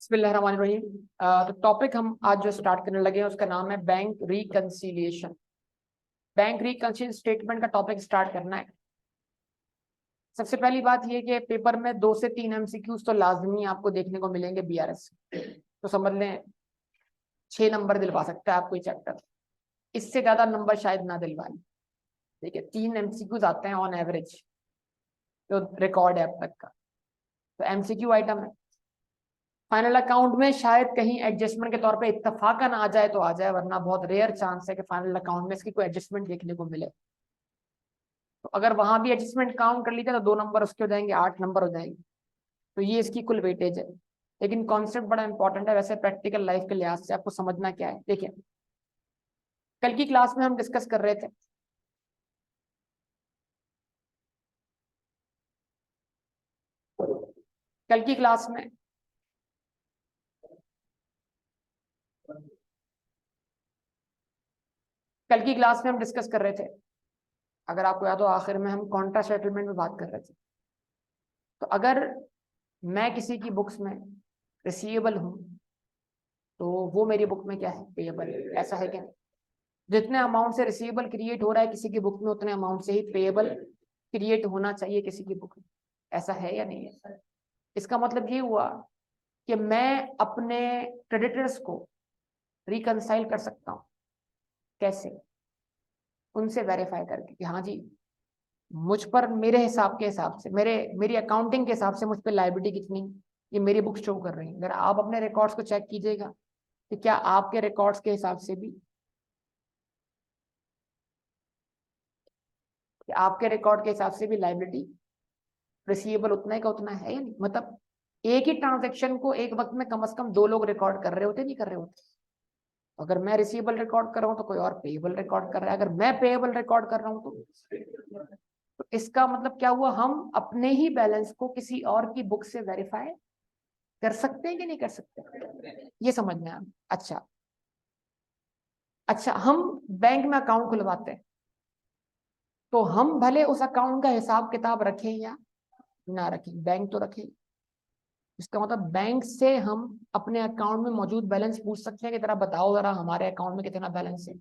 बिस्मिल्लाहिर्रहमानिर्रहीम। तो टॉपिक हम आज जो स्टार्ट करने लगे हैं उसका नाम है bank reconciliation. Bank reconciliation statement का टॉपिक स्टार्ट करना है। सबसे पहली बात ये कि पेपर में 2 से 3 एमसीक्यूज तो लाजमी आपको देखने को मिलेंगे बीआरएस। तो समझ लें 6 नंबर दिलवा सकता है आपको ये चैप्टर, इससे ज्यादा नंबर शायद ना दिलवाए। ठीक है, 3 एमसीक्यूज आते हैं ऑन एवरेज, जो रिकॉर्ड है अब तक का। तो एमसीक्यू आइटम है। फाइनल अकाउंट में शायद कहीं एडजस्टमेंट के तौर पे इत्तफाकन आ जाए तो आ जाए, वरना बहुत रेयर चांस है कि फाइनल अकाउंट में इसकी कोई एडजस्टमेंट देखने को मिले। तो अगर वहां भी एडजस्टमेंट काउंट कर लीजिए तो 2 नंबर उसके हो जाएंगे, 8 नंबर हो जाएंगे। तो ये इसकी कुल वेटेज है। लेकिन कॉन्सेप्ट बड़ा इंपॉर्टेंट है। वैसे प्रैक्टिकल लाइफ के लिहाज से आपको समझना क्या है, देखिए कल की क्लास में हम डिस्कस कर रहे थे कल की क्लास में कल की क्लास में हम डिस्कस कर रहे थे, अगर आपको याद हो आखिर में हम कॉन्ट्रा सेटलमेंट में बात कर रहे थे। तो अगर मैं किसी की बुक्स में रिसीवेबल हूं तो वो मेरी बुक में क्या है, पेएबल है। ऐसा है क्या? जितने अमाउंट से रिसीवेबल क्रिएट हो रहा है किसी की बुक में, उतने अमाउंट से ही पेएबल क्रिएट होना चाहिए किसी की बुक में। ऐसा है या नहीं है? इसका मतलब ये हुआ कि मैं अपने क्रेडिटर्स को रिकंसाइल कर सकता हूं। कैसे? उनसे वेरीफाई करके कि हाँ जी, मुझ पर मेरे हिसाब के हिसाब से, मेरी अकाउंटिंग के हिसाब से मुझ पर लायबिलिटी कितनी, ये मेरी बुक शो कर रही है। अगर आप अपने रिकॉर्ड्स को चेक कीजिएगा कि क्या आपके रिकॉर्ड्स के हिसाब से भी, कि आपके रिकॉर्ड के हिसाब से भी लायबिलिटी रिसीवेबल उतना ही का उतना है या नहीं। मतलब एक ही ट्रांजैक्शन को एक वक्त में कम से कम 2 लोग रिकॉर्ड कर रहे होते, नहीं कर रहे होते। अगर मैं रिसीवेबल रिकॉर्ड कर रहा हूँ तो कोई और पेएबल रिकॉर्ड कर रहा है। अगर मैं पेएबल रिकॉर्ड कर रहा हूँ तो इसका मतलब क्या हुआ, हम अपने ही बैलेंस को किसी और की बुक से वेरीफाई कर सकते हैं कि नहीं कर सकते, ये समझना है। अच्छा अच्छा, हम बैंक में अकाउंट खुलवाते हैं तो हम भले उस अकाउंट का हिसाब किताब रखें या ना रखें, बैंक तो रखें। इसका मतलब बैंक से हम अपने अकाउंट में मौजूद बैलेंस पूछ सकते हैं कि जरा बताओ जरा हमारे अकाउंट में कितना बैलेंस है।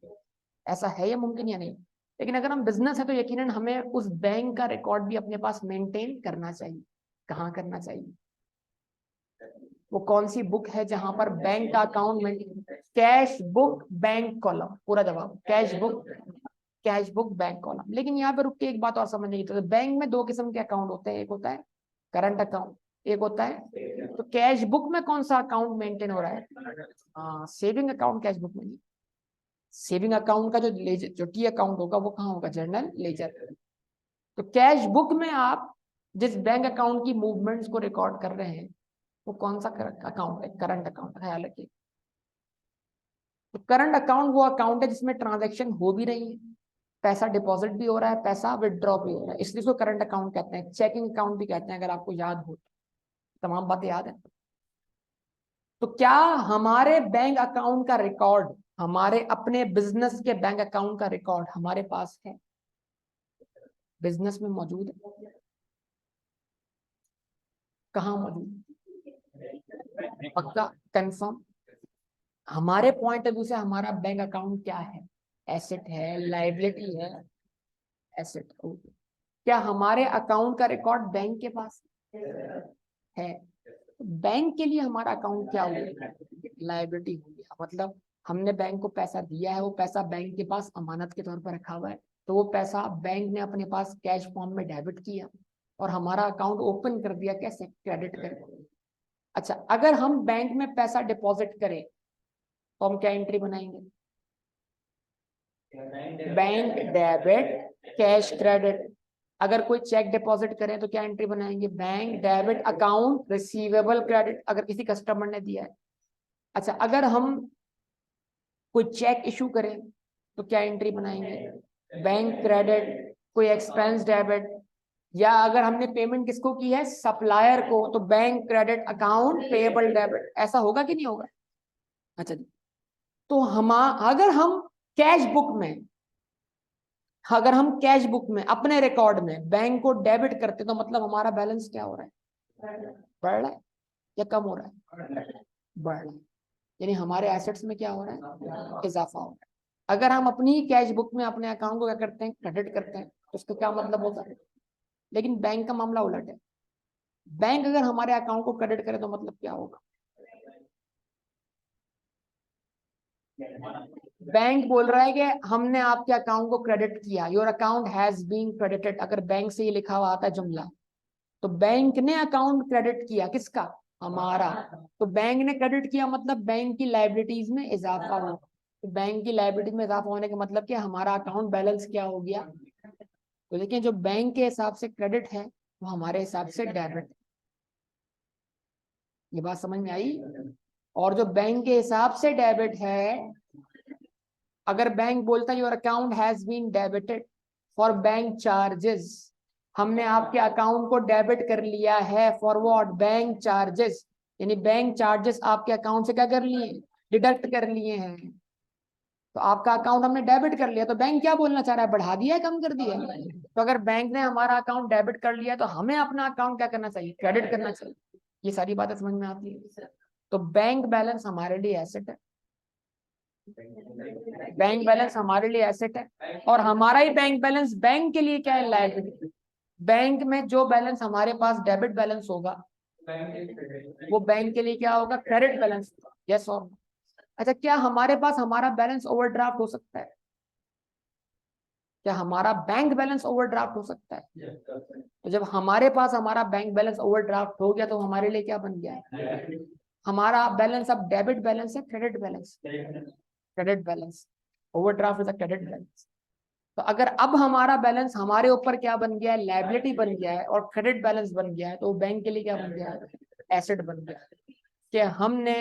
ऐसा है या मुमकिन या नहीं? लेकिन अगर हम बिजनेस है तो यकीनन हमें उस बैंक का रिकॉर्ड भी अपने पास मेंटेन करना चाहिए। कहाँ करना चाहिए? वो कौन सी बुक है जहां पर बैंक का account maintain? Cash book bank column, पूरा जवाब कैश बुक बैंक कॉलम। लेकिन यहाँ पे रुक के एक बात और समझने की, तो बैंक में 2 किस्म के अकाउंट होते हैं। एक होता है करंट अकाउंट, एक होता है, तो कैश बुक में कौन सा अकाउंट मेंटेन हो रहा है? हाँ, सेविंग अकाउंट कैश बुक में नहीं। सेविंग अकाउंट का जो लेजर, जो टी अकाउंट होगा वो कहाँ होगा? Journal ledger. तो कैश बुक में आप जिस बैंक अकाउंट की मूवमेंट्स को रिकॉर्ड कर रहे हैं वो कौन सा अकाउंट है? करंट अकाउंट, ख्याल रखिए। तो करंट अकाउंट वो अकाउंट है जिसमें ट्रांजैक्शन हो भी रही है, पैसा डिपॉजिट भी हो रहा है, पैसा विदड्रॉ भी हो रहा है, इसलिए उसको करंट अकाउंट कहते हैं। चेकिंग अकाउंट भी कहते हैं, अगर आपको याद हो। तमाम बातें याद है? तो क्या हमारे बैंक अकाउंट का रिकॉर्ड, हमारे अपने बिजनेस के बैंक अकाउंट का रिकॉर्ड हमारे पास है? बिजनेस में मौजूद है? कहाँ मौजूद? पक्का, कंफर्म? हमारे पॉइंट ऑफ व्यू से हमारा बैंक अकाउंट क्या है? एसेट है, लायबिलिटी है? एसेट। क्या हमारे अकाउंट का रिकॉर्ड बैंक के पास है? बैंक के लिए हमारा अकाउंट क्या हुआ? लायबिलिटी हो गया। मतलब हमने बैंक को पैसा दिया है, वो पैसा बैंक के पास अमानत के तौर पर रखा हुआ है, तो वो पैसा बैंक ने अपने पास कैश फॉर्म में डेबिट किया और हमारा अकाउंट ओपन कर दिया। कैसे? क्रेडिट कर। अच्छा, अगर हम बैंक में पैसा डिपॉजिट करें तो हम क्या एंट्री बनाएंगे? Bank debit cash credit. अगर कोई चेक डिपॉजिट करें तो क्या एंट्री बनाएंगे? Bank debit account receivable credit, अगर किसी कस्टमर ने दिया है। अच्छा, अगर हम कोई चेक इशू करें तो क्या एंट्री बनाएंगे? बैंक क्रेडिट, कोई एक्सपेंस डेबिट, या अगर हमने पेमेंट किसको की है? सप्लायर को, तो bank credit account payable debit. ऐसा होगा कि नहीं होगा? अच्छा जी, तो अगर हम कैश बुक में अपने रिकॉर्ड में बैंक को डेबिट करते तो मतलब हमारा बैलेंस क्या हो रहा है? बढ़ रहा है या कम हो रहा है? बढ़ रहा है, यानी हमारे एसेट्स में क्या हो रहा है, इजाफा हो रहा है। अगर हम अपनी कैश बुक में अपने अकाउंट को क्या करते हैं, क्रेडिट करते हैं, तो उसका क्या मतलब होता है। लेकिन बैंक का मामला उलट है, बैंक अगर हमारे अकाउंट को क्रेडिट करे तो मतलब क्या होगा, बैंक बोल रहा है कि हमने आपके अकाउंट को क्रेडिट किया, your account has been credited. अगर बैंक से ये लिखा हुआ आता है जुमला, तो बैंक ने अकाउंट क्रेडिट किया, किसका, हमारा। तो बैंक ने क्रेडिट किया मतलब बैंक की लायबिलिटीज में इजाफा हो। तो बैंक की लायबिलिटीज में इजाफा होने का मतलब कि हमारा अकाउंट बैलेंस क्या हो गया। तो देखिए, जो बैंक के हिसाब से क्रेडिट है वो हमारे हिसाब से डेबिट है। ये बात समझ में आई। और जो बैंक के हिसाब से डेबिट है, अगर बैंक बोलता है your account has been debited for bank charges, हमने आपके अकाउंट को डेबिट कर लिया है फॉर व्हाट, बैंक चार्जेस, यानी बैंक चार्जेस आपके अकाउंट से क्या कर लिए, डिडक्ट कर लिए हैं। तो आपका अकाउंट हमने डेबिट कर लिया, तो बैंक क्या बोलना चाह रहा है, बढ़ा दिया है, कम कर दिया है। तो अगर बैंक ने हमारा अकाउंट डेबिट कर लिया तो हमें अपना अकाउंट क्या करना चाहिए, क्रेडिट करना चाहिए। ये सारी बातें समझ में आती है। तो बैंक बैलेंस हमारे लिए एसेट है, बैंक बैलेंस हमारे लिए एसेट है, और हमारा ही बैंक बैलेंस बैंक के लिए क्या है, लायबिलिटी। बैंक में जो बैलेंस हमारे पास डेबिट बैलेंस होगा, वो बैंक के लिए क्या होगा, क्रेडिट बैलेंस। यस और नो। अच्छा, क्या हमारे पास हमारा बैलेंस ओवरड्राफ्ट हो सकता है, क्या हमारा बैंक बैलेंस ओवरड्राफ्ट हो सकता है। तो जब हमारे पास हमारा बैंक बैलेंस ओवरड्राफ्ट हो गया तो हमारे लिए क्या बन गया, हमारा बैलेंस अब डेबिट बैलेंस है, credit balance, credit balance. Overdraft is a credit balance. तो अगर अब हमारा बैलेंस हमारे ऊपर क्या बन गया है, लायबिलिटी बन गया है, और क्रेडिट बैलेंस बन गया है, तो बैंक के लिए क्या बन गया है, एसेट बन गया है। कि हमने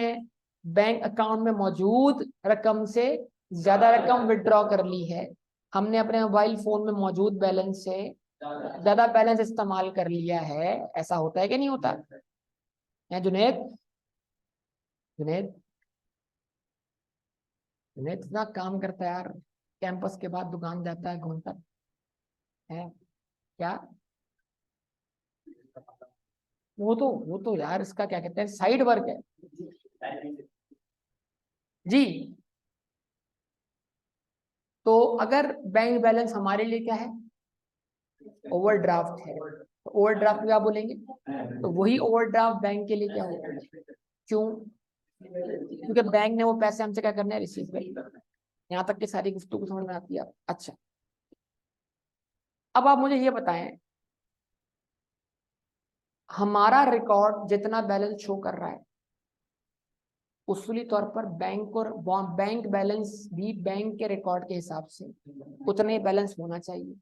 बैंक अकाउंट में मौजूद रकम से ज्यादा रकम विड्रॉ कर ली है, हमने अपने मोबाइल फोन में मौजूद बैलेंस से ज्यादा बैलेंस इस्तेमाल कर लिया है। ऐसा होता है कि नहीं होता है, जुनेद, जुनेद, जुनेद इतना काम करता है यार, कैंपस के बाद दुकान जाता है, घूमता है क्या। वो तो यार इसका क्या कहते हैं, साइड वर्क है जी। तो अगर बैंक बैलेंस हमारे लिए क्या है, ओवरड्राफ्ट है, तो ओवरड्राफ्ट क्या बोलेंगे, तो वही ओवरड्राफ्ट बैंक के लिए क्या होगा। क्यों, क्योंकि बैंक ने वो पैसे हमसे क्या करने हैं, रिसीव करने। यहाँ तक की सारी गुफ्तगू समझ में आती है। अच्छा, अब आप मुझे ये बताएं, हमारा रिकॉर्ड जितना बैलेंस शो कर रहा है, उसूली तौर पर बैंक और बैंक बैलेंस भी बैंक के रिकॉर्ड के हिसाब से उतने बैलेंस होना चाहिए।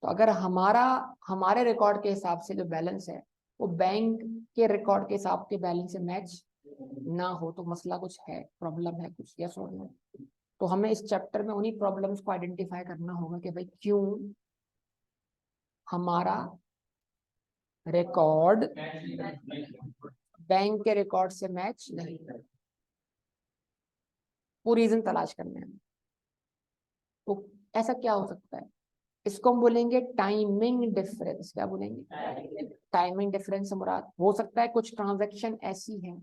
तो अगर हमारा हमारे रिकॉर्ड के हिसाब से जो बैलेंस है वो बैंक के रिकॉर्ड के हिसाब के बैलेंस से मैच ना हो, तो मसला कुछ है, प्रॉब्लम है कुछ, यस और नो। तो हमें इस चैप्टर में उन्हीं प्रॉब्लम्स को आइडेंटिफाई करना होगा कि भाई क्यों हमारा रिकॉर्ड बैंक के रिकॉर्ड से मैच नहीं कर, वो रीजन तलाश करने हैं। तो ऐसा क्या हो सकता है, इसको हम बोलेंगे टाइमिंग डिफरेंस। क्या बोलेंगे, टाइमिंग डिफरेंस से मुराद हो सकता है कुछ ट्रांजैक्शन ऐसी हैं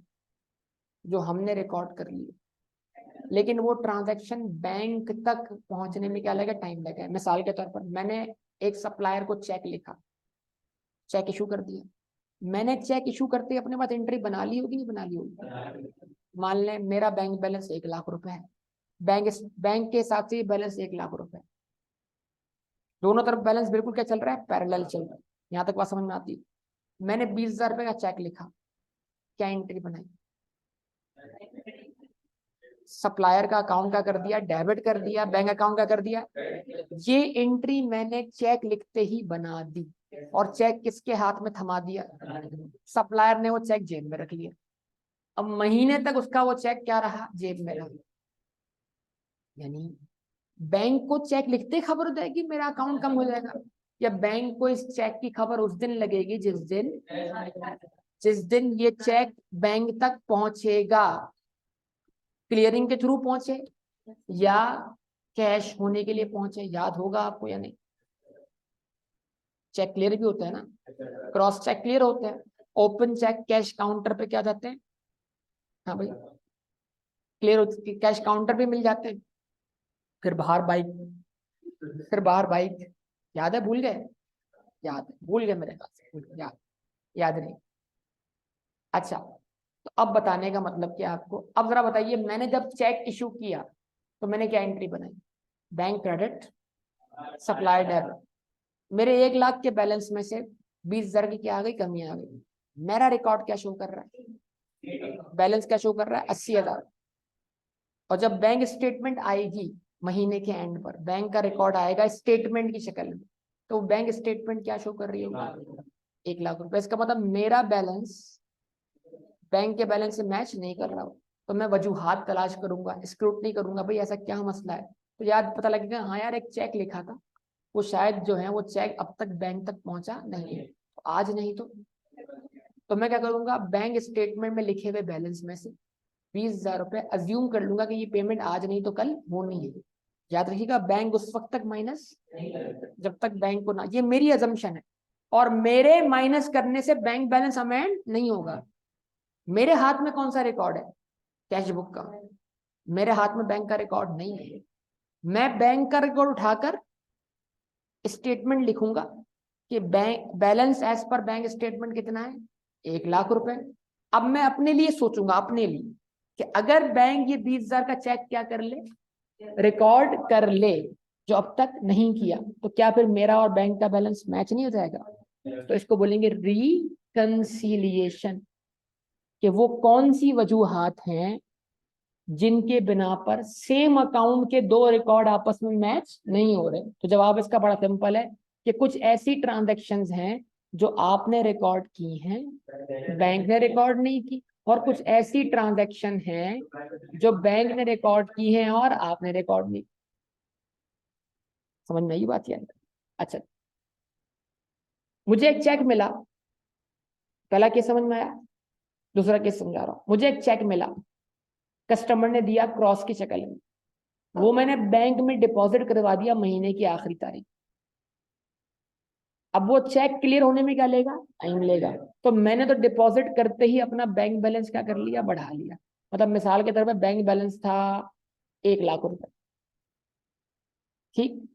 जो हमने रिकॉर्ड कर ली, लेकिन वो ट्रांजैक्शन बैंक तक पहुंचने में क्या लगेगा, टाइम लगेगा। मिसाल के तौर पर मैंने एक सप्लायर को चेक लिखा, चेक इशू कर दिया, मैंने चेक इशू करते ही अपने पास एंट्री बना ली होगी, नहीं बना ली होगी। मान लें मेरा बैंक बैलेंस 1 लाख रुपए है, बैंक के हिसाब से बैलेंस 1 लाख रुपए, दोनों तरफ बैलेंस बिल्कुल क्या चल रहा है, पैरेलल चल रहा है। यहाँ तक बात समझ में आती है। मैंने 20,000 रुपए का चेक लिखा, क्या एंट्री बनाई, सप्लायर का अकाउंट का कर दिया, डेबिट कर दिया, बैंक अकाउंट का कर दिया। ये एंट्री मैंने चेक लिखते ही बना दी, और चेक किसके हाथ में थमा दिया, सप्लायर ने वो चेक जेब में रख लिया। अब महीने तक उसका वो चेक क्या रहा, जेब में रहा। यानी बैंक को चेक लिखते खबर हो जाएगी मेरा अकाउंट कम हो जाएगा, या बैंक को इस चेक की खबर उस दिन लगेगी जिस दिन ये चेक बैंक तक पहुंचेगा, क्लियरिंग के थ्रू पहुंचे या कैश होने के लिए पहुंचे। याद होगा आपको या नहीं, चेक क्लियर भी होता है ना, क्रॉस चेक क्लियर होता है, ओपन चेक कैश काउंटर पे क्या जाते हैं, हाँ भाई, क्लियर हो, कैश काउंटर भी मिल जाते हैं। फिर बाहर बाइक, फिर बाहर बाइक, याद है, भूल गए? याद है, भूल गए मेरे ख्याल से, याद, याद नहीं। अच्छा, तो अब बताने का मतलब क्या आपको, अब जरा बताइए, मैंने जब चेक इशू किया तो मैंने क्या एंट्री बनाई? Bank credit supply debit. मेरे 1 लाख के बैलेंस में से 20,000 की क्या आ गई? कमी आ गई। मेरा रिकॉर्ड क्या शो कर रहा है? बैलेंस क्या शो कर रहा है? 80,000। और जब बैंक स्टेटमेंट आएगी महीने के एंड पर, बैंक का रिकॉर्ड आएगा स्टेटमेंट की शक्ल में, तो बैंक स्टेटमेंट क्या शो कर रही होगी? 1 लाख रुपए। इसका मतलब मेरा बैलेंस बैंक के बैलेंस से मैच नहीं कर रहा हो, तो मैं वजूहात तलाश करूंगा, स्क्रूटनी करूंगा, भाई ऐसा क्या मसला है। तो याद पता लगेगा, हाँ यार एक चेक लिखा था, वो शायद जो है वो चेक अब तक बैंक तक पहुंचा नहीं है, तो आज नहीं तो मैं क्या करूंगा, बैंक स्टेटमेंट में लिखे हुए बैलेंस में से 20,000 रुपए अज्यूम कर लूंगा कि ये पेमेंट आज नहीं तो कल होनी है। याद रखिएगा, बैंक उस वक्त तक माइनस जब तक बैंक को ना, ये मेरी अजम्पशन है, और मेरे माइनस करने से बैंक बैलेंस अमेंड नहीं होगा। मेरे हाथ में कौन सा रिकॉर्ड है? कैश बुक का। मेरे हाथ में बैंक का रिकॉर्ड नहीं है। मैं बैंक का रिकॉर्ड उठाकर स्टेटमेंट लिखूंगा कि bank balance as per bank statement कितना है? 1 लाख रुपए। अब मैं अपने लिए सोचूंगा, अपने लिए, कि अगर बैंक ये 20,000 का चेक क्या कर ले, रिकॉर्ड कर ले, जो अब तक नहीं किया, तो क्या फिर मेरा और बैंक का बैलेंस मैच नहीं हो जाएगा? तो इसको बोलेंगे रिकंसिलिएशन, कि वो कौन सी वजूहात हैं जिनके बिना पर सेम अकाउंट के 2 रिकॉर्ड आपस में मैच नहीं हो रहे। तो जवाब इसका बड़ा सिंपल है कि कुछ ऐसी ट्रांजैक्शंस हैं जो आपने रिकॉर्ड की हैं, बैंक ने रिकॉर्ड नहीं की, और कुछ ऐसी ट्रांजैक्शन हैं जो बैंक ने रिकॉर्ड की हैं और आपने रिकॉर्ड नहीं। समझ में आई बात यार? अच्छा, मुझे एक चेक मिला, पहला केस समझ में आया, दूसरा केस समझा रहा हूं। मुझे एक चेक मिला, कस्टमर ने दिया क्रॉस की शक्ल में, वो मैंने बैंक में डिपॉजिट करवा दिया महीने की आखिरी तारीख। अब वो चेक क्लियर होने में क्या लेगा? टाइम लेगा। तो मैंने तो डिपॉजिट करते ही अपना बैंक बैलेंस क्या कर लिया? बढ़ा लिया। मतलब मिसाल के तौर पे बैंक बैलेंस था 1 लाख रुपए, ठीक,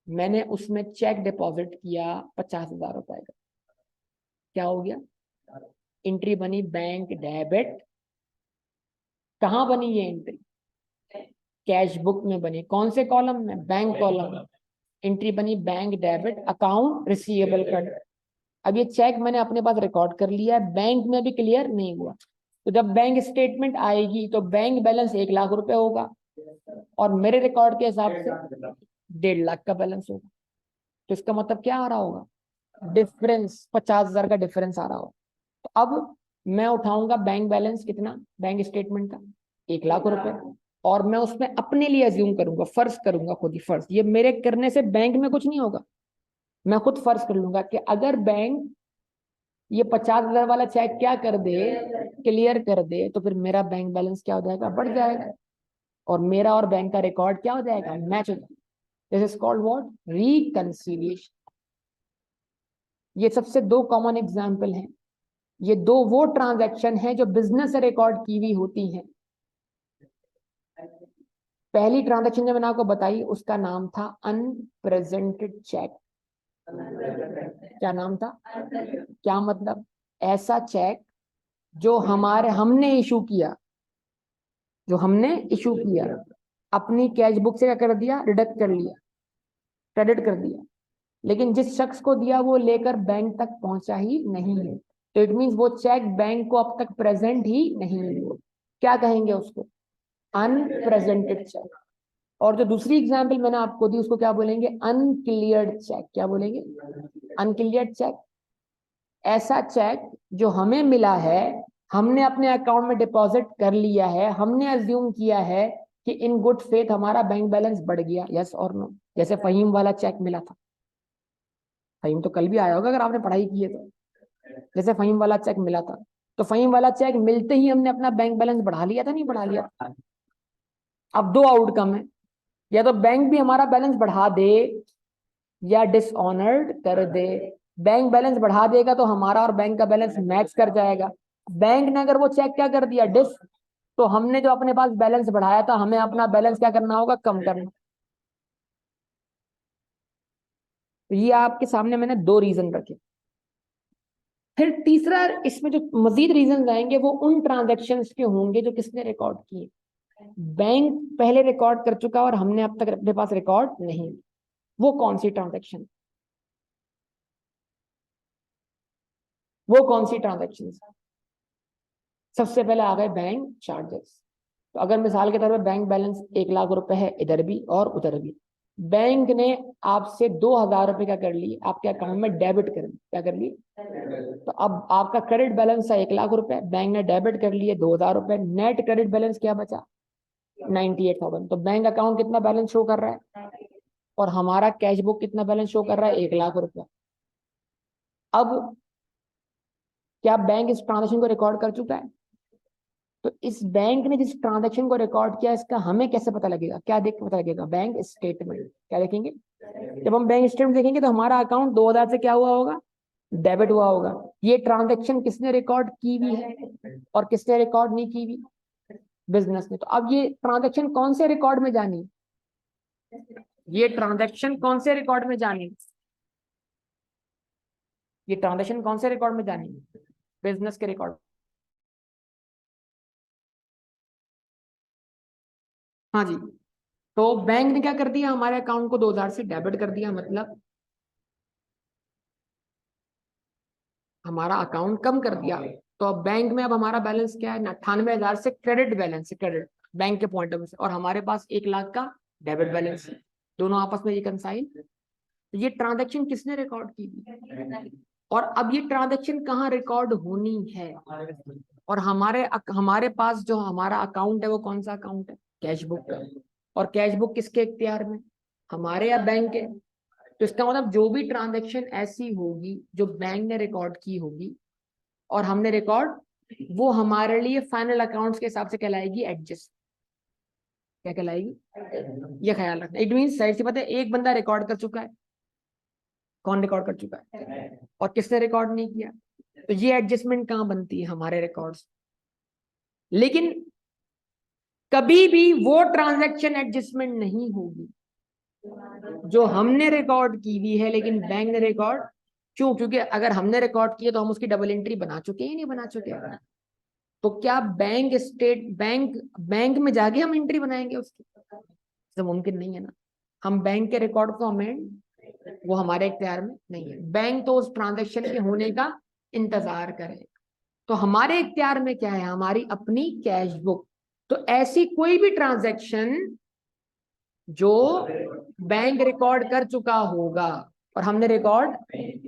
मैंने उसमें चेक डिपॉजिट किया 50,000 रुपए का। क्या हो गया? एंट्री बनी बैंक डेबिट। कहाँ बनी ये एंट्री? कैश बुक में बनी। कौन से कॉलम में? Bank column. एंट्री बनी bank debit account receivable credit. अब ये चेक मैंने अपने पास रिकॉर्ड कर लिया है, बैंक में भी क्लियर नहीं हुआ। तो जब बैंक स्टेटमेंट आएगी तो बैंक बैलेंस 1 लाख रुपए होगा, और मेरे रिकॉर्ड के हिसाब से 1.5 लाख का बैलेंस होगा। तो इसका मतलब क्या आ रहा होगा? डिफरेंस 50,000 का डिफरेंस आ रहा होगा। तो अब मैं उठाऊंगा बैंक बैलेंस कितना, बैंक स्टेटमेंट का 1 लाख रुपए, और मैं उसमें अपने लिए अज्यूम करूंगा, फर्ज करूंगा, खुद ही फर्ज, ये मेरे करने से बैंक में कुछ नहीं होगा, मैं खुद फर्ज कर लूंगा कि अगर बैंक ये 50,000 वाला चेक क्या कर दे, क्लियर कर दे, तो फिर मेरा बैंक बैलेंस क्या हो जाएगा? बढ़ जाएगा, और मेरा और बैंक का रिकॉर्ड क्या हो जाएगा? मैच हो जाएगा। This is called what? Reconciliation. ये सबसे 2 कॉमन एग्जाम्पल हैं। ये 2 वो ट्रांजैक्शन है जो बिजनेस से रिकॉर्ड की हुई होती हैं। पहली ट्रांजैक्शन जो मैंने आपको बताई उसका नाम था अनप्रेजेंटेड चेक। क्या नाम था? क्या मतलब? ऐसा चेक जो हमने इशू किया, जो हमने इशू किया, अपनी कैश बुक से क्या कर दिया? डिडक्ट कर लिया, क्रेडिट कर दिया, लेकिन जिस शख्स को दिया वो लेकर बैंक तक पहुंचा ही नहीं है। तो इट मीन्स वो चेक बैंक को अब तक प्रेजेंट ही नहीं है। क्या कहेंगे उसको? Unpresented cheque. और जो दूसरी एग्जाम्पल मैंने आपको दी उसको क्या बोलेंगे? अनक्लियर्ड चेक। क्या बोलेंगे? अनक्लियर्ड चेक। ऐसा चेक जो हमें मिला है, हमने अपने अकाउंट में डिपॉजिट कर लिया है, हमने अज्यूम किया है कि इन गुड फेथ हमारा बैंक बैलेंस बढ़ गया, यस और नो। जैसे फहीम वाला चेक मिला था, फहीम तो कल भी आया होगा अगर आपने पढ़ाई की है तो। जैसे फहीम वाला चेक मिला था, तो फहीम वाला चेक मिलते ही हमने अपना बैंक बैलेंस बढ़ा लिया था, नहीं बढ़ा लिया? अब 2 आउटकम है, या तो बैंक भी हमारा बैलेंस बढ़ा दे या डिसऑनर्ड कर दे। बैंक बैलेंस बढ़ा देगा तो हमारा और बैंक का बैलेंस मैच कर जाएगा। बैंक ने अगर वो चेक क्या कर दिया? तो हमने जो अपने पास बैलेंस बढ़ाया था, हमें अपना बैलेंस क्या करना होगा, कम करना। तो ये आपके सामने मैंने दो रीजन रखे। फिर तीसरा, इसमें जो मजीद रीजन आएंगे वो उन ट्रांजेक्शन्स के होंगे जो किसने रिकॉर्ड किए। बैंक पहले रिकॉर्ड कर चुका और हमने अब तक अपने पास रिकॉर्ड नहीं। वो कौन सी ट्रांजेक्शन, वो कौन सी ट्रांजेक्शन? सबसे पहले आ गए बैंक चार्जेस। तो अगर मिसाल के तौर पर बैंक बैलेंस 1 लाख रुपए है इधर भी और उधर भी, बैंक ने आपसे 2,000 रुपए क्या कर लिए, आपके अकाउंट में डेबिट कर लिए। क्या कर लिए? तो अब आपका क्रेडिट बैलेंस था 1 लाख रुपए, बैंक ने डेबिट कर लिए 2,000 रुपए, नेट क्रेडिट बैलेंस क्या बचा, 98,000। तो बैंक अकाउंट कितना बैलेंस शो कर रहा है, और हमारा कैश बुक कितना बैलेंस शो कर रहा है, 1 लाख रुपए। अब क्या बैंक इस ट्रांजेक्शन को रिकॉर्ड कर चुका है? तो इस बैंक ने जिस ट्रांजैक्शन को रिकॉर्ड किया, इसका हमें कैसे पता लगेगा, क्या देख के पता लगेगा, बैंक स्टेटमेंट। क्या देखेंगे? जब हम बैंक स्टेटमेंट देखेंगे तो हमारा अकाउंट 2,000 से क्या हुआ होगा, डेबिट हुआ होगा। ये ट्रांजैक्शन किसने रिकॉर्ड की हुई है और किसने रिकॉर्ड नहीं की हुई, बिजनेस ने। तो अब ये ट्रांजैक्शन कौन से रिकॉर्ड में जानी, ये ट्रांजैक्शन कौन से रिकॉर्ड में जानी, ये ट्रांजैक्शन कौन से रिकॉर्ड में जानी, बिजनेस के रिकॉर्ड। हाँ जी। तो बैंक ने क्या कर दिया, हमारे अकाउंट को 2,000 से डेबिट कर दिया, मतलब हमारा अकाउंट कम कर दिया। तो अब बैंक में अब हमारा बैलेंस क्या है, 98,000 से क्रेडिट बैलेंस है, क्रेडिट बैंक के पॉइंट ऑफ व्यू से, और हमारे पास 1 लाख का डेबिट बैलेंस है, दोनों आपस में रिकनसाइल। तो ये ट्रांजैक्शन किसने रिकॉर्ड की, और अब ये ट्रांजैक्शन कहाँ रिकॉर्ड होनी है, और हमारे पास जो हमारा अकाउंट है वो कौन सा अकाउंट है, कैश बुक का। और कैश बुक किसके इख्तियार में, हमारे या बैंक के। तो इसका मतलब जो भी ट्रांजैक्शन ऐसी होगी जो बैंक ने रिकॉर्ड की होगी और हमने रिकॉर्ड, वो हमारे लिए फाइनल अकाउंट्स के हिसाब से कहलाएगी एडजस्ट। क्या कहलाएगी, ये ख्याल रखना। इट मीन साइड सी बात है, एक बंदा रिकॉर्ड कर चुका है, कौन रिकॉर्ड कर चुका है, और किसने रिकॉर्ड नहीं किया। तो ये एडजस्टमेंट कहाँ बनती है, हमारे रिकॉर्ड्स। लेकिन कभी भी वो ट्रांजैक्शन एडजस्टमेंट नहीं होगी जो हमने रिकॉर्ड की हुई है लेकिन बैंक ने रिकॉर्ड, क्यों, क्योंकि अगर हमने रिकॉर्ड किया तो हम उसकी डबल एंट्री बना चुके हैं, नहीं बना चुके हैं। तो क्या बैंक में जाके हम एंट्री बनाएंगे उसकी, तो मुमकिन नहीं है ना। हम बैंक के रिकॉर्ड को अमेंड, वो हमारे इख्तियार में नहीं है। बैंक तो उस ट्रांजैक्शन के होने का इंतजार करे। तो हमारे इख्तियार में क्या है, हमारी अपनी कैश बुक। तो ऐसी कोई भी ट्रांजैक्शन जो बैंक रिकॉर्ड कर चुका होगा और हमने रिकॉर्ड,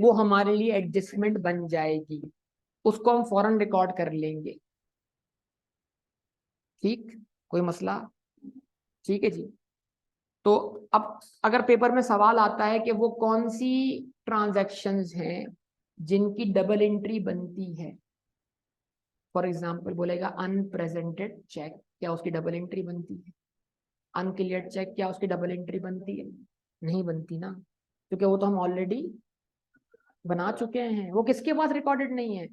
वो हमारे लिए एडजस्टमेंट बन जाएगी, उसको हम फौरन रिकॉर्ड कर लेंगे। ठीक, कोई मसला? ठीक है जी। तो अब अगर पेपर में सवाल आता है कि वो कौन सी ट्रांजैक्शंस हैं जिनकी डबल एंट्री बनती है, फॉर एग्जांपल बोलेगा अनप्रेजेंटेड चेक, क्या उसकी डबल एंट्री बनती है, अनक्लियर्ड चेक, क्या उसकी डबल एंट्री बनती है, नहीं बनती ना, क्योंकि वो तो हम ऑलरेडी बना चुके हैं, वो किसके पास रिकॉर्डेड नहीं है,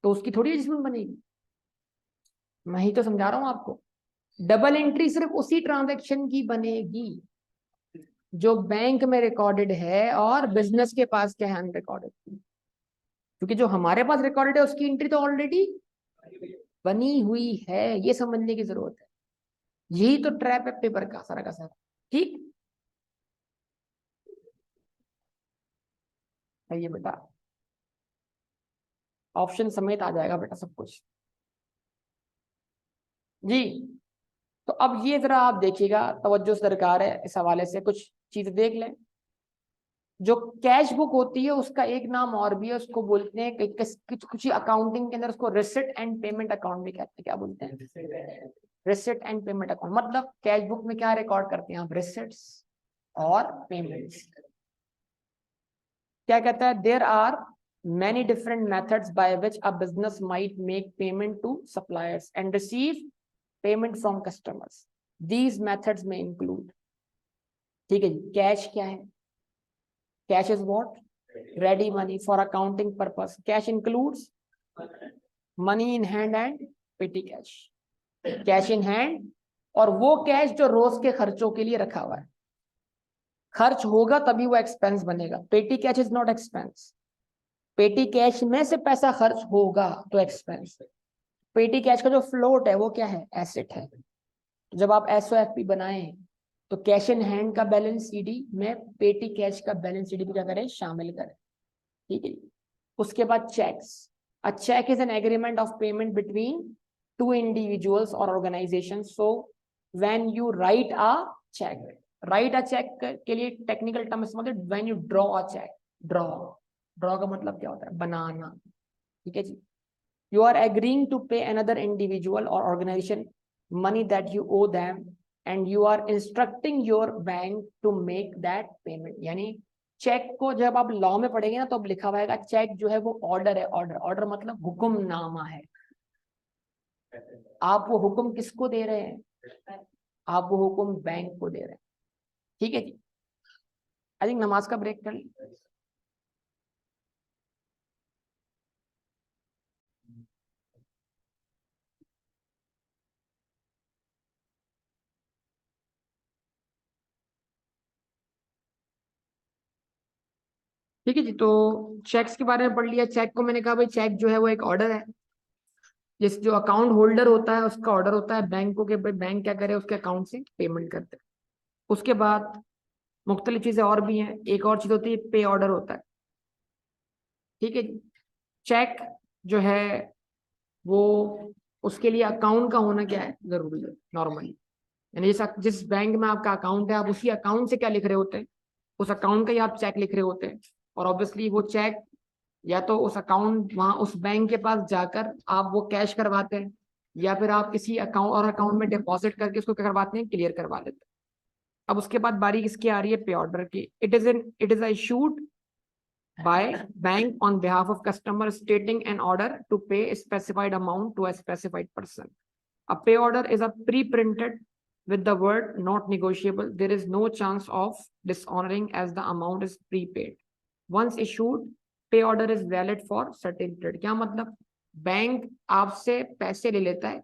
तो उसकी थोड़ी एडजस्टमेंट बनेगी। मैं ही तो समझा रहा हूं आपको, डबल एंट्री सिर्फ उसी ट्रांजैक्शन की बनेगी जो बैंक में रिकॉर्डेड है और बिजनेस के पास क्या है, अनरिकॉर्डेड। क्योंकि जो हमारे पास रिकॉर्डेड है उसकी एंट्री तो ऑलरेडी बनी हुई है, ये समझने की जरूरत है। यही तो ट्रैप है पेपर का सारा का सारा। ठीक है, ये बेटा ऑप्शन समेत आ जाएगा बेटा सब कुछ जी। तो अब ये जरा आप देखिएगा, तवज्जो से दरकार है, इस हवाले से कुछ चीजें देख लें। जो कैश बुक होती है उसका एक नाम और भी है, उसको बोलते हैं कुछ अकाउंटिंग के अंदर उसको रिसिट एंड पेमेंट अकाउंट भी कहते हैं। क्या बोलते हैं, रिसिट एंड पेमेंट अकाउंट। मतलब कैश बुक में क्या रिकॉर्ड करते हैं आप, रिसिट्स और पेमेंट्स। क्या कहता है, there are many different methods by which a business might make payment to suppliers and receive payment from customers. These methods may include, ठीक है जी, कैश क्या है, cash is what, ready money for accounting purpose. Cash includes money in hand and पेटी cash. Cash in hand, और वो cash जो रोज के खर्चों के लिए रखा हुआ है, खर्च होगा तभी वो एक्सपेंस बनेगा। पेटी कैश इज नॉट एक्सपेंस। पेटी कैश में से पैसा खर्च होगा तो एक्सपेंस। पेटी कैश का जो फ्लोट है वो क्या है, एसेट है। जब आप एसओएफपी बनाएं तो कैश इन हैंड का बैलेंस सीडी में पेटी कैश का बैलेंस सीडी में क्या करें, शामिल करें। ठीक है। उसके बाद cheques. A cheque is an agreement of payment between two individuals और organisation. So when you write a cheque, write a cheque के लिए टेक्निकल टर्म इस्तेमाल होता है when you draw a cheque. Draw, draw का मतलब क्या होता है, बनाना। ठीक है जी। You are agreeing to pay another individual और organisation money that you owe them and you are instructing your bank to make that payment। यानी चेक को जब आप लॉ में पढ़ेंगे ना तो अब लिखा हुआ है चेक जो है वो ऑर्डर है। ऑर्डर, ऑर्डर मतलब हुक्मनामा है। आप वो हुक्म किसको दे रहे हैं, आप वो हुक्म बैंक को दे रहे हैं। ठीक है जी। आई थिंक नमाज का ब्रेक कर ली। ठीक है जी। तो चेक्स के बारे में पढ़ लिया। चेक को मैंने कहा भाई चेक जो है वो एक ऑर्डर है। जिस जो अकाउंट होल्डर होता है उसका ऑर्डर होता है बैंक को कि भाई बैंक क्या करे, उसके अकाउंट से पेमेंट करते हैं। उसके बाद मुख्तलिफ चीजें और भी हैं। एक और चीज होती है पे ऑर्डर होता है। ठीक है जी। चेक जो है वो, उसके लिए अकाउंट का होना क्या है, जरूरी है नॉर्मली। यानी जिस बैंक में आपका अकाउंट है आप उसी अकाउंट से क्या लिख रहे होते हैं, उस अकाउंट का ही आप चेक लिख रहे होते हैं। और ऑब्वियसली वो चेक या तो उस अकाउंट वहां उस बैंक के पास जाकर आप वो कैश करवाते हैं, या फिर आप किसी अकाउंट और अकाउंट में डिपॉजिट करके उसको क्या करवाते हैं, क्लियर करवा लेते हैं। अब उसके बाद बारी किसकी आ रही है, पे ऑर्डर की। It is issued by bank on behalf of customer stating an order to pay a specified amount to a specified person. A pay order is a pre-printed with the word not negotiable. There is no chance of dishonoring as the amount is prepaid. Once issued, pay order is valid for certain period. क्या मतलब, bank आपसे पैसे ले लेता है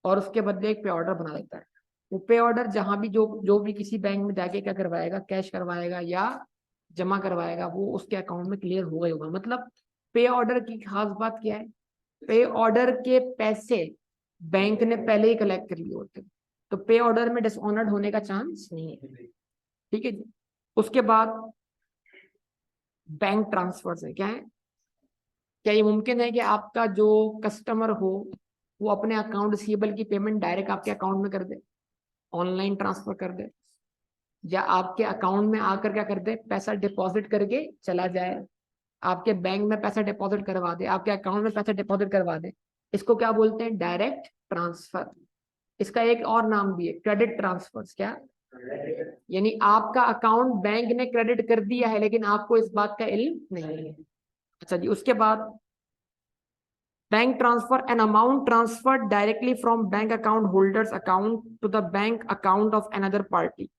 और उसके बदले एक पे ऑर्डर बना देता है। वो पे ऑर्डर जहां भी जो जो भी किसी बैंक में जाके क्या करवाएगा, कैश करवाएगा या जमा करवाएगा, वो उसके अकाउंट में क्लियर हो गई होगा। मतलब पे ऑर्डर की खास बात क्या है, पे ऑर्डर के पैसे बैंक ने पहले ही कलेक्ट कर लिए होते हैं, तो पे ऑर्डर में डिसऑनर्ड होने का चांस नहीं है। ठीक है जी। उसके बाद बैंक ट्रांसफर से क्या है, क्या ये मुमकिन है कि आपका जो कस्टमर हो वो अपने अकाउंट रिसीवेबल की पेमेंट डायरेक्ट आपके अकाउंट में कर दे, ऑनलाइन ट्रांसफर कर दे, या आपके अकाउंट में आकर क्या कर दे, पैसा डिपॉजिट करके चला जाए, आपके बैंक में पैसा डिपॉजिट करवा दे, आपके अकाउंट में पैसा डिपॉजिट करवा दे। इसको क्या बोलते हैं, डायरेक्ट ट्रांसफर। इसका एक और नाम भी है, क्रेडिट ट्रांसफर। क्या, यानी आपका अकाउंट बैंक ने क्रेडिट कर दिया है लेकिन आपको इस बात का इल्म नहीं है। अच्छा जी। उसके बाद bank transfer, an amount transferred directly from bank account holder's account to the bank account of another party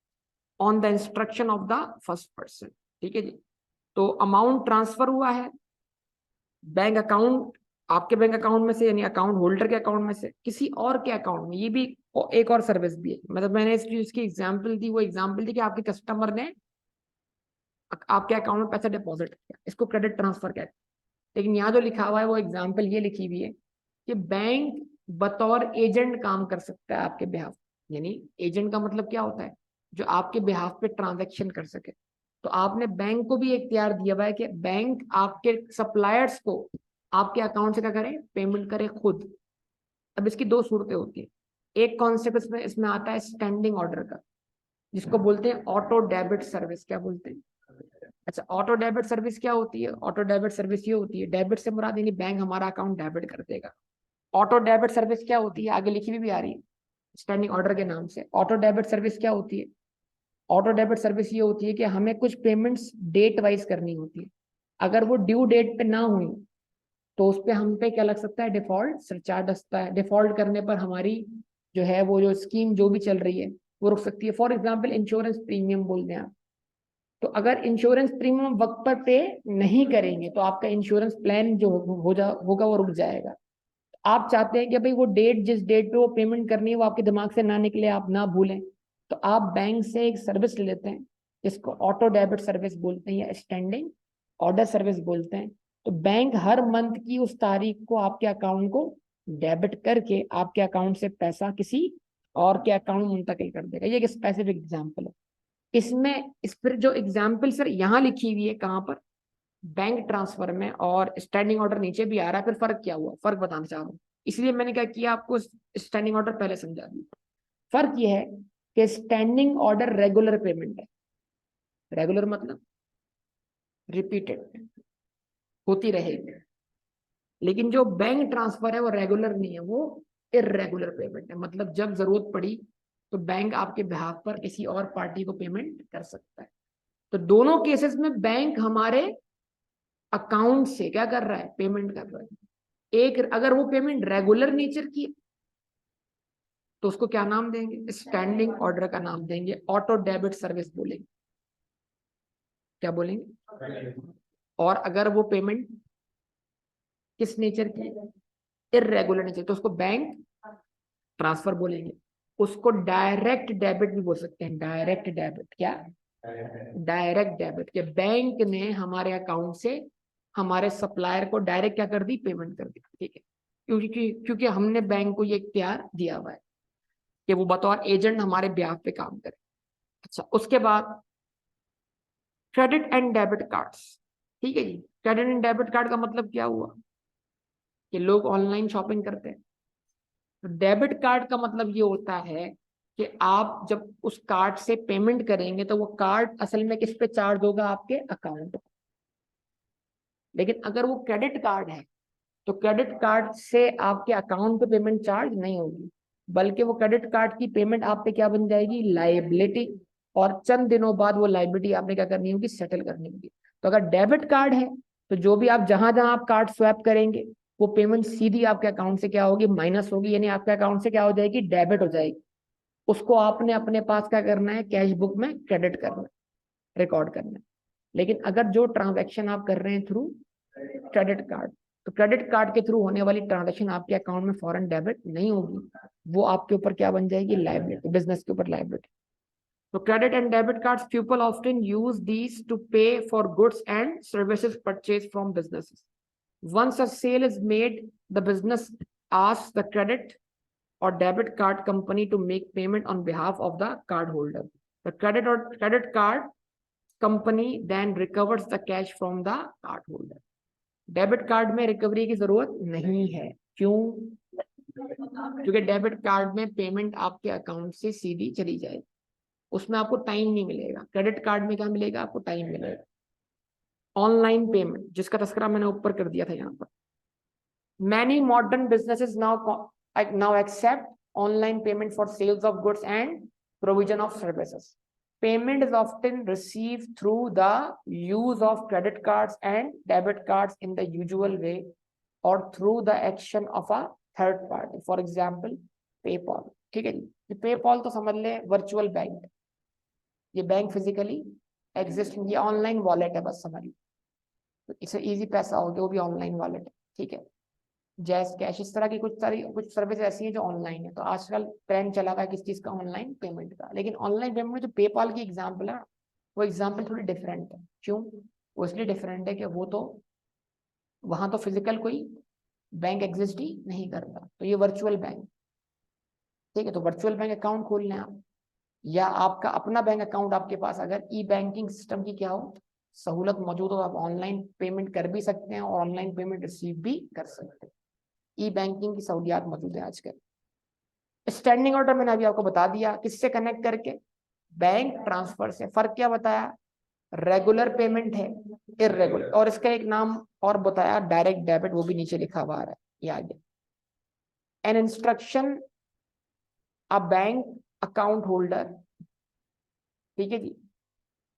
on the instruction of the first person। ठीक है जी। तो अमाउंट ट्रांसफर हुआ है बैंक अकाउंट, आपके बैंक अकाउंट में से यानी account holder के अकाउंट में से किसी और के अकाउंट में। ये भी एक और सर्विस भी है। मतलब मैंने इसकी एग्जांपल दी, वो एग्जांपल दी कि आपके कस्टमर ने आपके अकाउंट में पैसा डिपॉजिट किया, इसको क्रेडिट ट्रांसफर कहते हैं। लेकिन यहाँ जो लिखा हुआ है वो एग्जाम्पल ये लिखी हुई है कि बैंक बतौर एजेंट काम कर सकता है आपके बिहाफ। यानी एजेंट का मतलब क्या होता है, जो आपके बिहाफ पे ट्रांजैक्शन कर सके। तो आपने बैंक को भी इख्तियार दिया हुआ है कि बैंक आपके सप्लायर्स को आपके अकाउंट से क्या करे, पेमेंट करे खुद। अब इसकी दो सूरतें होती है। एक कॉन्सेप्ट इसमें इसमें आता है स्टैंडिंग ऑर्डर का, जिसको बोलते हैं ऑटो डेबिट सर्विस। क्या बोलते हैं, अच्छा, ऑटो डेबिट सर्विस क्या होती है, ऑटो डेबिट सर्विस ये होती है, डेबिट से मुराद यानी बैंक हमारा अकाउंट डेबिट कर देगा। ऑटो डेबिट सर्विस क्या होती है, आगे लिखी हुई भी आ रही है स्टैंडिंग ऑर्डर के नाम से। ऑटो डेबिट सर्विस क्या होती है, ऑटो डेबिट सर्विस ये होती है कि हमें कुछ पेमेंट्स डेट वाइज करनी होती है। अगर वो ड्यू डेट पे ना हुई तो उस पर हम पे क्या लग सकता है, डिफॉल्ट सरचार्ज लगता है। डिफॉल्ट करने पर हमारी जो है वो जो स्कीम जो भी चल रही है वो रुक सकती है। फॉर एग्जाम्पल इंश्योरेंस प्रीमियम बोल दें आप, तो अगर इंश्योरेंस प्रीमियम वक्त पर पे नहीं करेंगे तो आपका इंश्योरेंस प्लान जो होगा वो रुक जाएगा। आप चाहते हैं कि भाई वो डेट, जिस डेट पे वो पेमेंट करनी है वो आपके दिमाग से ना निकले, आप ना भूलें, तो आप बैंक से एक सर्विस ले लेते हैं जिसको ऑटो डेबिट सर्विस बोलते हैं या स्टैंडिंग ऑर्डर सर्विस बोलते हैं। तो बैंक हर मंथ की उस तारीख को आपके अकाउंट को डेबिट करके आपके अकाउंट से पैसा किसी और के अकाउंट में मुंतकिल कर देगा। ये एक स्पेसिफिक एग्जाम्पल है। इसमें इस पर जो एग्जाम्पल सर यहाँ लिखी हुई है, कहाँ पर, बैंक ट्रांसफर में, और स्टैंडिंग ऑर्डर नीचे भी आ रहा है, फिर फर्क क्या हुआ, फर्क बताना चाह रहा हूँ। इसलिए मैंने क्या किया, आपको स्टैंडिंग ऑर्डर पहले समझा दिया। फर्क यह है कि स्टैंडिंग ऑर्डर रेगुलर पेमेंट है। रेगुलर मतलब रिपीटेड, होती रहेगी। लेकिन जो बैंक ट्रांसफर है वो रेगुलर नहीं है, वो इर्रेगुलर पेमेंट है। मतलब जब जरूरत पड़ी तो बैंक आपके बिहाफ पर किसी और पार्टी को पेमेंट कर सकता है। तो दोनों केसेस में बैंक हमारे अकाउंट से क्या कर रहा है, पेमेंट कर रहा है। एक, अगर वो पेमेंट रेगुलर नेचर की तो उसको क्या नाम देंगे, स्टैंडिंग ऑर्डर का नाम देंगे, ऑटो डेबिट सर्विस बोलेंगे। क्या बोलेंगे? और अगर वो पेमेंट किस नेचर की, इर्रेगुलर नेचर, तो उसको बैंक ट्रांसफर बोलेंगे। उसको डायरेक्ट डेबिट भी बोल सकते हैं। डायरेक्ट डेबिट, क्या? डायरेक्ट डेबिट के बैंक ने हमारे अकाउंट से हमारे सप्लायर को डायरेक्ट क्या कर दी, पेमेंट कर दी। ठीक है, क्योंकि हमने बैंक को ये इख्तियार दिया हुआ है कि वो बतौर एजेंट हमारे ब्याह पे काम करे। अच्छा, उसके बाद क्रेडिट एंड डेबिट कार्ड्स। ठीक है जी, क्रेडिट एंड डेबिट कार्ड का मतलब क्या हुआ कि लोग ऑनलाइन शॉपिंग करते हैं। तो डेबिट कार्ड का मतलब ये होता है कि आप जब उस कार्ड से पेमेंट करेंगे तो वो कार्ड असल में किस पे चार्ज होगा, आपके अकाउंट। लेकिन अगर वो क्रेडिट कार्ड है तो क्रेडिट कार्ड से आपके अकाउंट पे पेमेंट चार्ज नहीं होगी, बल्कि वो क्रेडिट कार्ड की पेमेंट आप पे क्या बन जाएगी, लाइबिलिटी। और चंद दिनों बाद वो लाइबिलिटी आपने क्या करनी होगी, सेटल करनी होगी। तो अगर डेबिट कार्ड है तो जो भी आप जहां जहां आप कार्ड स्वैप करेंगे वो पेमेंट सीधी आपके अकाउंट से क्या होगी, माइनस होगी, यानी आपके अकाउंट से क्या हो जाएगी, डेबिट हो जाएगी। उसको आपने अपने पास क्या करना है, कैश बुक में क्रेडिट करना है, रिकॉर्ड करना है। लेकिन अगर जो ट्रांजैक्शन आप कर रहे हैं थ्रू क्रेडिट कार्ड, तो क्रेडिट कार्ड के थ्रू होने वाली ट्रांजैक्शन आपके अकाउंट में फौरन डेबिट नहीं होगी, वो आपके ऊपर क्या बन जाएगी, लायबिलिटी, बिजनेस के ऊपर लायबिलिटी। तो credit and debit cards, people often use these to pay for goods and services purchased from businesses. Once a sale is made, the business asks the credit or debit card company to make payment on behalf of the card holder. The credit card company then recovers the cash from the card holder. Debit card में recovery की जरूरत नहीं है। क्यों? क्योंकि debit card में payment आपके account से सीधी चली जाएगी, उसमें आपको टाइम नहीं मिलेगा। क्रेडिट कार्ड में क्या मिलेगा, आपको टाइम मिलेगा। ऑनलाइन पेमेंट, जिसका तस्करा मैंने ऊपर कर दिया था यहाँ पर। Many modern businesses now accept online payment for sales of goods and provision of services. Payment is often received through the use of credit cards and debit cards in the usual way or through the action of a third party. For example, PayPal. ठीक है जी, PayPal तो समझ ले virtual bank, ये bank physically exist, ये online wallet है, बस समझ लो। तो इससे इजी पैसा हो गया, वो भी ऑनलाइन वॉलेट है। ठीक है, जैस कैश, इस तरह की कुछ सर्विस ऐसी है जो ऑनलाइन है। तो आजकल ट्रेंड चला हुआ है किस चीज का, ऑनलाइन पेमेंट का। लेकिन ऑनलाइन पेमेंट में जो पेपाल की एग्जांपल है वो एग्जांपल थोड़ी डिफरेंट है। क्यों? वो इसलिए डिफरेंट है कि वो तो वहां तो फिजिकल कोई बैंक एग्जिस्ट ही नहीं करता, तो ये वर्चुअल बैंक। ठीक है, तो वर्चुअल बैंक अकाउंट खोल लें आप, या आपका अपना बैंक अकाउंट आपके पास अगर ई बैंकिंग सिस्टम की क्या हो, सहूलत मौजूद हो, आप ऑनलाइन पेमेंट कर भी सकते हैं और ऑनलाइन पेमेंट रिसीव भी कर सकते हैं। ई बैंकिंग की सहूलियात मौजूद है आजकल। स्टैंडिंग ऑर्डर मैंने अभी आपको बता दिया, किससे कनेक्ट करके, बैंक ट्रांसफर से। फर्क क्या बताया, रेगुलर पेमेंट है, इररेगुलर, और इसका एक नाम और बताया, डायरेक्ट डेबिट, वो भी नीचे लिखा हुआ है, ये आगे। An instruction a bank account holder, ठीक है जी,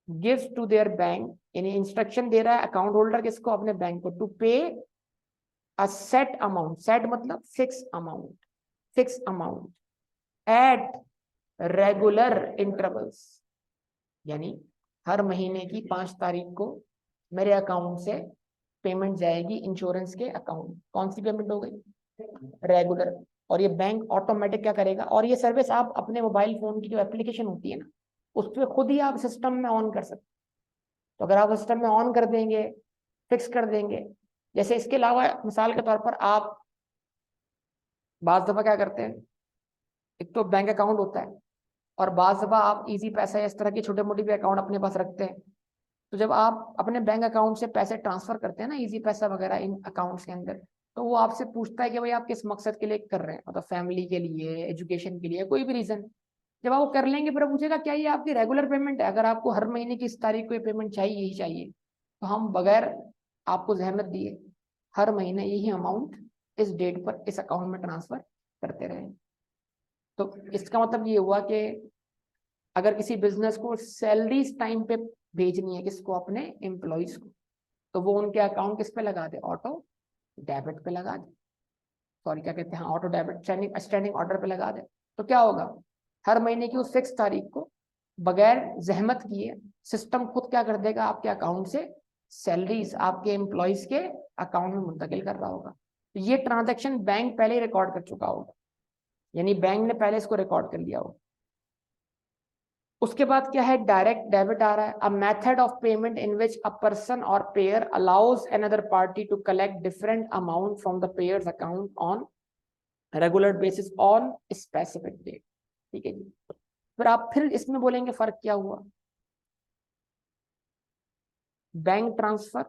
गिव्स टू देयर बैंक, यानी इंस्ट्रक्शन दे रहा है अकाउंट होल्डर किसको, अपने बैंक को, टू पे अ सेट अमाउंट, सेट मतलब fix amount, fix amount at regular intervals, यानी हर महीने की 5 तारीख को मेरे अकाउंट से पेमेंट जाएगी इंश्योरेंस के अकाउंट। कौन सी पेमेंट हो गई, रेगुलर। और ये बैंक ऑटोमेटिक क्या करेगा, और ये सर्विस आप अपने मोबाइल फोन की जो एप्लीकेशन होती है ना, उस पर खुद ही आप सिस्टम में ऑन कर सकते। तो अगर आप सिस्टम में ऑन कर देंगे, फिक्स कर देंगे, जैसे इसके अलावा मिसाल के तौर पर आप बाज दफा क्या करते हैं, एक तो बैंक अकाउंट होता है, और बाज दफा आप इजी पैसा या इस तरह की छोटे मोटे भी अकाउंट अपने पास रखते हैं। तो जब आप अपने बैंक अकाउंट से पैसे ट्रांसफर करते हैं ना, इजी पैसा वगैरह इन अकाउंट्स के अंदर, तो वो आपसे पूछता है कि भाई आप किस मकसद के लिए कर रहे हैं, मतलब फैमिली के लिए, एजुकेशन के लिए, कोई भी रीजन। जब आप वो कर लेंगे फिर पूछेगा क्या ये आपकी रेगुलर पेमेंट है, अगर आपको हर महीने की इस तारीख को ये पेमेंट चाहिए ही चाहिए, तो हम बगैर आपको जहमत दिए हर महीने यही अमाउंट इस डेट पर इस अकाउंट में ट्रांसफर करते रहे। तो इसका मतलब ये हुआ कि अगर किसी बिजनेस को सैलरीज टाइम पे भेजनी है, किसको, अपने एम्प्लॉयज को, तो वो उनके अकाउंट किस पे लगा दे, ऑटो डेबिट पे लगा दे, सॉरी क्या कहते हैं, auto debit standing standing order पे लगा दे। तो क्या होगा, हर महीने की उस फिक्स तारीख को बगैर जहमत किए सिस्टम खुद क्या कर देगा, आपके अकाउंट से सैलरीज आपके एम्प्लॉयज के अकाउंट में मुंतकिल कर रहा होगा। तो ये ट्रांजैक्शन बैंक पहले ही रिकॉर्ड कर चुका होगा, यानी बैंक ने पहले इसको रिकॉर्ड कर लिया होगा। उसके बाद क्या है, डायरेक्ट डेबिट आ रहा है, a method of payment in which a person और payer allows another party to collect different amount from the payer's account on regular basis on specific date. ठीक है जी। फिर आप फिर इसमें बोलेंगे फर्क क्या हुआ, bank transfer,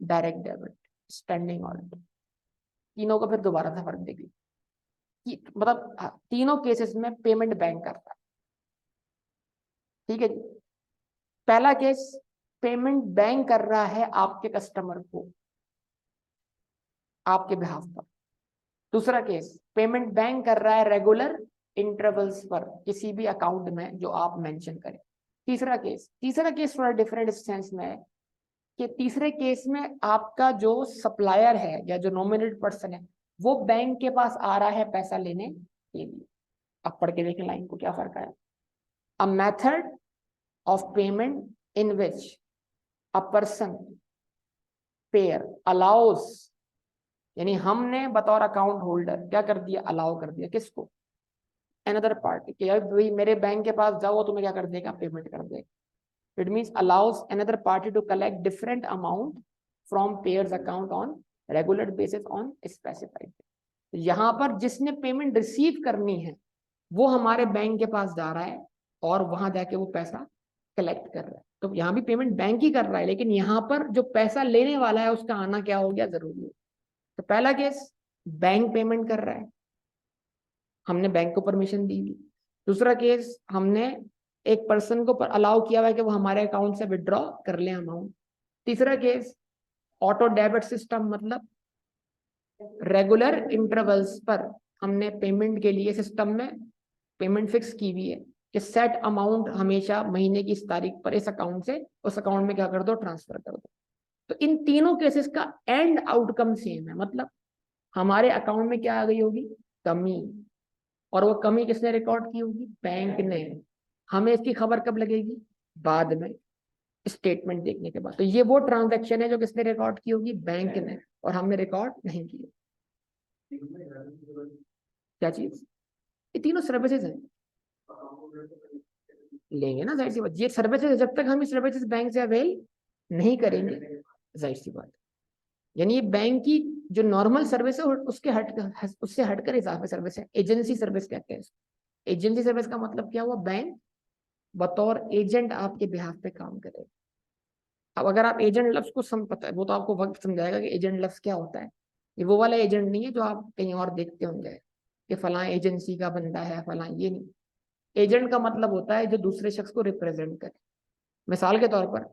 direct debit, standing order, तीनों को फिर दोबारा से फर्क देगी कि मतलब तीनों केसेस में पेमेंट बैंक करता है। ठीक है जी। पहला केस, पेमेंट बैंक कर रहा है आपके कस्टमर को आपके बिहाफ पर। दूसरा केस, पेमेंट बैंक कर रहा है रेगुलर इंटरवल्स पर किसी भी अकाउंट में जो आप मेंशन करें। तीसरा केस थोड़ा डिफरेंट इस सेंस में है कि तीसरे केस में आपका जो सप्लायर है या जो नॉमिनेटेड पर्सन है वो बैंक के पास आ रहा है पैसा लेने के लिए। अब पढ़ के देखें लाइन को, क्या फर्क आया। अ method of payment in which a person pair allows, यानी हमने बतौर अकाउंट होल्डर क्या कर दिया, अलाउ कर दिया किसको, अनदर पार्टी, कि भाई मेरे बैंक के पास जाओ, तुम्हें क्या कर देगा, पेमेंट कर देगा। It means allows another party to collect different amount from payers account on regular basis on specified. यहाँ पर जिसने पेमेंट रिसीव करनी है वो हमारे बैंक के पास जा रहा है और वहां जाके वो पैसा कलेक्ट कर रहा है। तो यहाँ भी पेमेंट बैंक ही कर रहा है, लेकिन यहाँ पर जो पैसा लेने वाला है उसका आना क्या हो गया, जरूरी है। तो पहला केस, बैंक पेमेंट कर रहा है, हमने बैंक को परमिशन दी थी। दूसरा केस, हमने एक पर्सन को अलाउ किया हुआ है कि वो हमारे अकाउंट से विड्रॉ कर ले अमाउंट। तीसरा केस, ऑटो डेबिट सिस्टम, मतलब रेगुलर इंटरवल्स पर हमने पेमेंट के लिए सिस्टम में पेमेंट फिक्स की हुई है कि सेट अमाउंट हमेशा महीने की इस तारीख पर इस अकाउंट से उस अकाउंट में क्या कर दो, ट्रांसफर कर दो। तो इन तीनों केसेस का एंड आउटकम सेम है, मतलब हमारे अकाउंट में क्या आ गई होगी, कमी, और वो कमी किसने रिकॉर्ड की होगी, बैंक ने। हमें इसकी खबर कब लगेगी, बाद में, स्टेटमेंट देखने के बाद। तो ये वो ट्रांजैक्शन है जो किसने रिकॉर्ड की होगी, बैंक ने, और हमने रिकॉर्ड नहीं की। क्या चीज, ये तीनों सर्विसेज हैं, लेंगे ना, जाहिर सी बात, ये सर्विसेज जब तक हम इस सर्विसेज बैंक से अवेल नहीं करेंगे, जाहिर सी बात। यानी ये बैंक की जो नॉर्मल सर्विस है उसके उससे हटकर इजाफी सर्विस है, एजेंसी सर्विस कहते हैं। एजेंसी सर्विस का मतलब क्या हुआ, बैंक बतौर एजेंट आपके बिहाफ पे काम करे। अब अगर आप एजेंट लफ्ज को पता है, वो तो आपको वक्त समझाएगा कि एजेंट लफ्ज क्या होता है। ये वो वाला एजेंट नहीं है जो आप कहीं और देखते होंगे कि फलां एजेंसी का बंदा है फलां, ये नहीं। एजेंट का मतलब होता है जो दूसरे शख्स को रिप्रेजेंट करे। मिसाल के तौर पर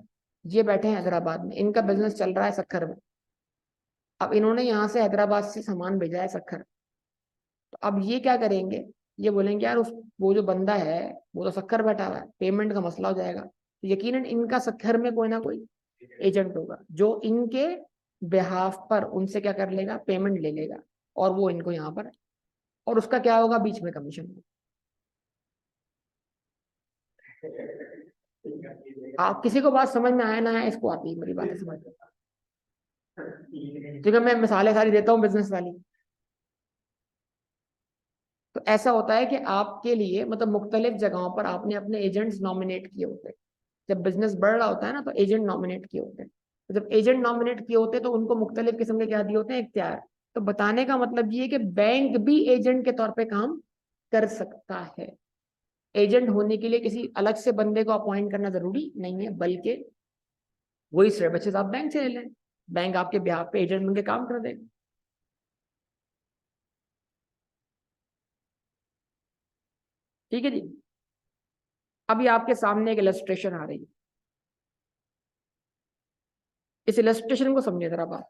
ये बैठे हैं हैदराबाद में, इनका बिजनेस चल रहा है सक्खर में। अब इन्होंने यहाँ से हैदराबाद से सामान भेजा है सक्खर, तो अब ये क्या करेंगे, ये बोलेंगे यार उस वो जो बंदा है वो तो सक्खर बैठा हुआ है, पेमेंट का मसला हो जाएगा। तो यकीनन इनका सक्खर में कोई ना कोई एजेंट होगा जो इनके बिहाफ पर उनसे क्या कर लेगा, पेमेंट ले लेगा, और वो इनको यहाँ पर, और उसका क्या होगा, बीच में कमीशन। आप किसी को बात समझ में आया ना आया, इसको आती है मेरी बात समझ में। ठीक है, मैं मिसालें सारी देता हूँ बिजनेस वाली। तो ऐसा होता है कि आपके लिए मतलब मुख्तलिफ जगहों पर आपने अपने एजेंट्स नॉमिनेट किए होते हैं। जब बिजनेस बढ़ रहा होता है ना, तो एजेंट नॉमिनेट किए होते हैं। तो जब एजेंट नॉमिनेट किए होते हैं तो उनको मुख्तलिफ किस्म के क्या दिए होते हैं, इख्तियार। तो बताने का मतलब ये है कि बैंक भी एजेंट के तौर पे काम कर सकता है। एजेंट होने के लिए किसी अलग से बंदे को अपॉइंट करना जरूरी नहीं है, बल्कि वही सर्विसेज आप बैंक से ले लें, बैंक आपके बिहाफ पे एजेंट बन के काम कर देगा। ठीक है जी। अभी आपके सामने एक इलस्ट्रेशन आ रही है, इस इलस्ट्रेशन को समझिए जरा बात।